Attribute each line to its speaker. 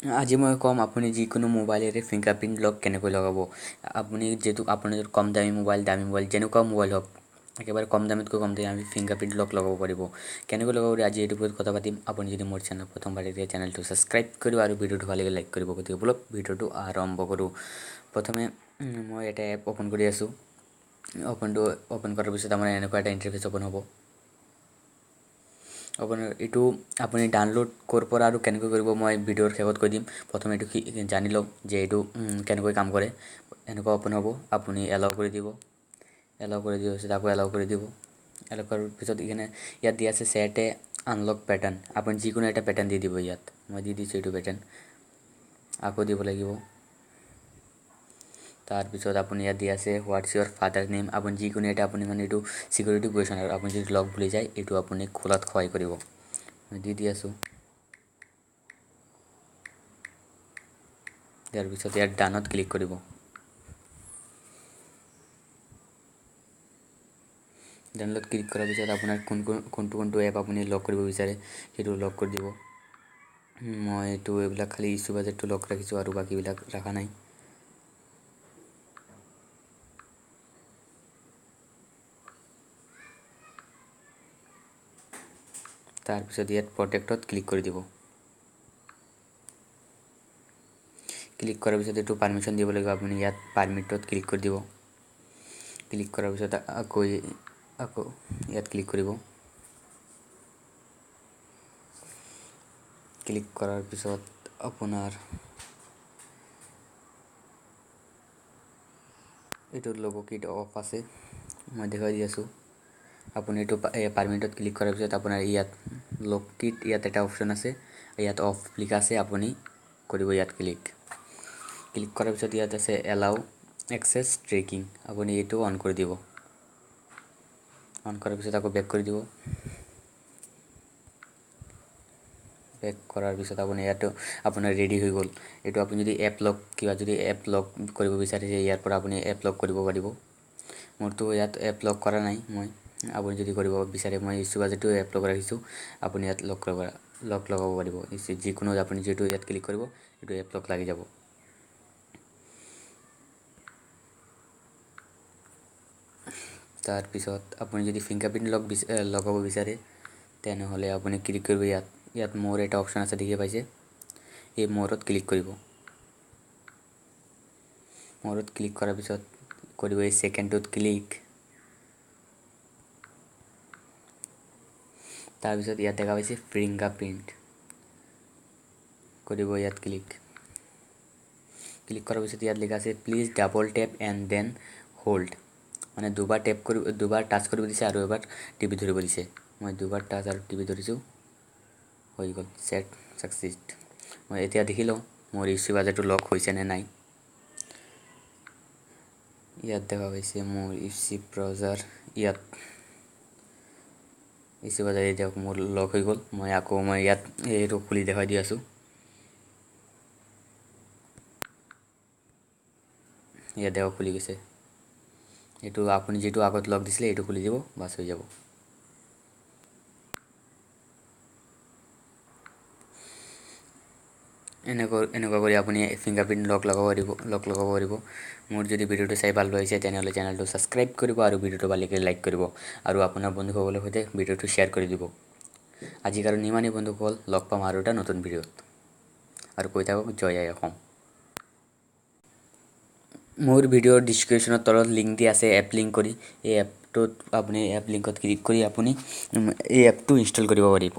Speaker 1: আজি মই ক'ম আপুনি যিকোনো মোবাইলেৰে ফিংগাৰপ্ৰিণ্ট লক কেনেকৈ লগাব। আপুনি যিহেতু আপোনাৰ কম দামী মোবাইল যেনেকুৱা মোবাইল হওক, একেবাৰে কম দামীতকৈ কম দামী আমি ফিংগাৰপ্ৰিণ্ট লক লগাব পাৰিব। কেনেকৈ লগাব পাৰি আজি এইটোৰ ওপৰত কথা পাতিম। আপুনি যদি মোৰ চেনেল প্ৰথমবাৰ এতিয়া চেনেলটো ছাবস্ক্ৰাইব কৰিব আৰু ভিডিঅ'টো ভাল লাগিলে লাইক কৰিব। গতিকে বলক ভিডিঅ'টো আৰম্ভ কৰোঁ। প্ৰথমে মই এটা এপ অ'পন কৰি আছোঁ। অ'পন কৰাৰ পিছত আমাৰ এনেকুৱা এটা ইণ্টাৰফেচ অ'পন হ'ব। এইটো আপুনি ডাউনলোড ক'ৰ পৰা আৰু কেনেকৈ কৰিব মই ভিডিঅ'ৰ শেষত কৈ দিম। প্ৰথমে এইটো জানি লওক যে এইটো কেনেকৈ কাম কৰে। এনেকুৱা অ'পন হ'ব, আপুনি এলাউ কৰি দিব। এলাউ কৰি দিয়াৰ পিছত আকৌ এলাউ কৰি দিব। এলাউ কৰাৰ পিছত ইয়াত দিয়া আছে ছেট এ আনলক পেটাৰ্ণ। আপুনি যিকোনো এটা পেটাৰ্ণ দি দিব ইয়াত। মই দি দিছোঁ এইটো পেটাৰ্ণ। আকৌ দিব লাগিব। তাৰপিছত আপুনি ইয়াত দিয়া আছে হোৱাটছ ইয়ৰ ফাদাৰ নেম। আপুনি যিকোনো এটা আপুনি মানে এইটো চিকিউৰিটি কুৱেশ্যন আৰু আপুনি যদি লক ভুলি যায় এইটো আপুনি খোলাত সহায় কৰিব। মই দি আছোঁ। দিয়াৰ পিছত ইয়াত ডানত ক্লিক কৰিব। ডানত ক্লিক কৰাৰ পিছত আপোনাৰ কোনটো এপ আপুনি লক কৰিব বিচাৰে সেইটো লক কৰি দিব। মই এইবিলাক খালি ইছ্যু বাজেটটো লক ৰাখিছোঁ আৰু বাকীবিলাক ৰখা নাই। তাৰপিছত ইয়াত প্ৰটেক্টত ক্লিক কৰি দিব। ক্লিক কৰাৰ পিছত এইটো পাৰ্মিশ্যন দিব লাগিব। আপুনি ইয়াত পাৰ্মিটত ক্লিক কৰি দিব। ক্লিক কৰাৰ পিছত আকৌ ইয়াত ক্লিক কৰিব। ক্লিক কৰাৰ পিছত আপোনাৰ এইটোৰ ল'ব কিট অফ আছে, মই দেখুৱাই দি আছোঁ। আপুনি এইটো পাৰ্মিটত ক্লিক কৰাৰ পিছত আপোনাৰ ইয়াত লক কিট ইয়াত এটা অপশ্যন আছে, ইয়াত অফ লিখা আছে। আপুনি কৰিব ইয়াত ক্লিক কৰাৰ পিছত ইয়াত আছে এলাউ এক্সেছ ট্ৰেকিং। আপুনি এইটো অন কৰি দিব। অন কৰাৰ পিছত আকৌ বেক কৰি দিব। বেক কৰাৰ পিছত আপুনি ইয়াতো আপোনাৰ ৰেডি হৈ গ'ল। এইটো আপুনি যদি এপ লক কৰিব বিচাৰিছে ইয়াৰ পৰা আপুনি এপ লক কৰিব পাৰিব। মোৰতো ইয়াত এপ লক কৰা নাই মই। আপুনি যদি কৰিব বিচাৰে মই ইছ্যু বাজেটো এপ লক ৰাখিছোঁ। আপুনি ইয়াত লক লগাব পাৰিব। যিকোনো আপুনি যিহেতু ইয়াত ক্লিক কৰিব এইটো এপ লক লাগি যাব। তাৰপিছত আপুনি যদি ফিংগাৰপ্ৰিণ্ট লগাব বিচাৰে তেনেহ'লে আপুনি ক্লিক কৰিব ইয়াত মোৰ এটা অপশ্যন আছে দেখি পাইছে, এই মোৰত ক্লিক কৰিব। মোৰত ক্লিক কৰাৰ পিছত কৰিব এই ছেকেণ্ডটোত ক্লিক। তাৰপিছত ইয়াত দেখা পাইছে ফিংগাৰপ্ৰিণ্ট, কৰিব ইয়াত ক্লিক কৰাৰ পিছত ইয়াত লিখা আছে please double tap and then hold. মানে দুবাৰ টাচ কৰিব দিছে আৰু এবাৰ টিপি ধৰিব দিছে। মই দুবাৰ টাচ আৰু টিপি ধৰিছোঁ, হৈ গ'ল ছেট ছাকচিড। মই এতিয়া দেখি লওঁ মোৰ ইছ্যু বাজেটো লক হৈছে নে নাই। ইয়াত দেখা পাইছে মোৰ ইছ্যু ব্ৰাউজাৰ, ইয়াত ইছ্যু বাজাৰ এতিয়া মোৰ লক হৈ গ'ল। মই ইয়াত এইটো খুলি দেখুৱাই দি আছোঁ। ইয়াত দেখক খুলি গৈছে। এইটো আপুনি যিটো আগত লক দিছিলে এইটো খুলি দিব, বাছ হৈ যাব। এনেকুৱা কৰি আপুনি ফিংগাৰপ্ৰিণ্ট লক লগাব পাৰিব। মোৰ যদি ভিডিঅ'টো চাই ভাল লাগিছে তেনেহ'লে চেনেলটো ছাবস্ক্ৰাইব কৰিব আৰু ভিডিঅ'টো ভাল লাগিলে লাইক কৰিব আৰু আপোনাৰ বন্ধুসকলৰ সৈতে ভিডিঅ'টো শ্বেয়াৰ কৰি দিব। আজিৰ কাৰণে ইমানেই বন্ধুসকল, লগ পাম আৰু এটা নতুন ভিডিঅ'ত। আৰু কৈ থাকক জয় আই অসম। মোৰ ভিডিঅ'ৰ ডিছক্ৰিপশ্যনৰ তলত লিংক দি আছে এপ লিংক কৰি। এই এপ লিংকত ক্লিক কৰি আপুনি এই এপটো ইনষ্টল কৰিব পাৰিব।